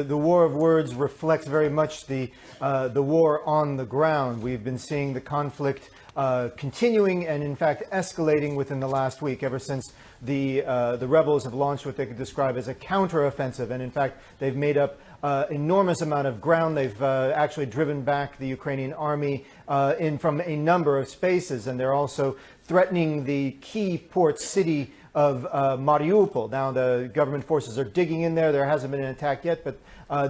The war of words reflects very much the war on the ground. We've been seeing the conflict continuing and, in fact, escalating within the last week, ever since the rebels have launched what they could describe as a counteroffensive. And, in fact, they've made up enormous amount of ground. They've actually driven back the Ukrainian army from a number of spaces, and they're also threatening the key port city of Mariupol. Now, the government forces are digging in there. There hasn't been an attack yet, but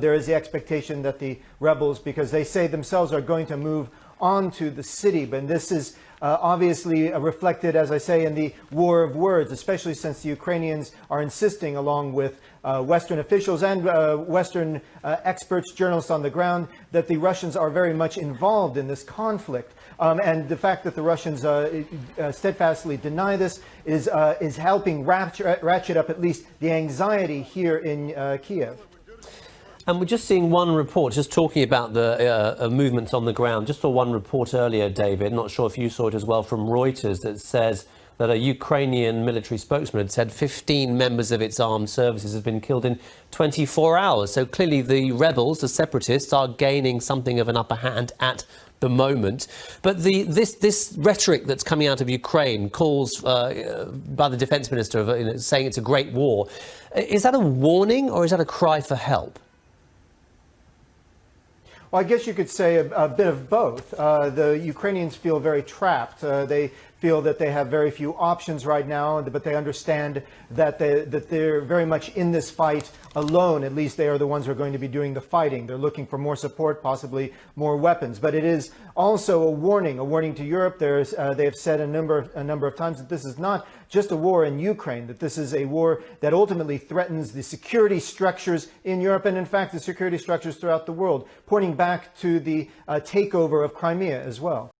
there is the expectation that the rebels, because they say themselves, are going to move onto the city. But this is obviously reflected, as I say, in the war of words, especially since the Ukrainians are insisting, along with Western officials and Western experts, journalists on the ground, that the Russians are very much involved in this conflict. And the fact that the Russians steadfastly deny this is helping ratchet up at least the anxiety here in Kiev. And we're just seeing one report, just talking about the movements on the ground. Just saw one report earlier, David, not sure if you saw it as well, from Reuters, that says that a Ukrainian military spokesman had said 15 members of its armed services have been killed in 24 hours. So clearly the rebels, the separatists, are gaining something of an upper hand at the moment. But this rhetoric that's coming out of Ukraine, calls by the defence minister of saying it's a great war. Is that a warning or is that a cry for help? Well, I guess you could say a bit of both. The Ukrainians feel very trapped. They feel that they have very few options right now, but they understand that they're very much in this fight alone. At least they are the ones who are going to be doing the fighting. They're looking for more support, possibly more weapons. But it is also a warning to Europe. They have said a number of times that this is not just a war in Ukraine, that this is a war that ultimately threatens the security structures in Europe and, in fact, the security structures throughout the world, pointing back to the takeover of Crimea as well.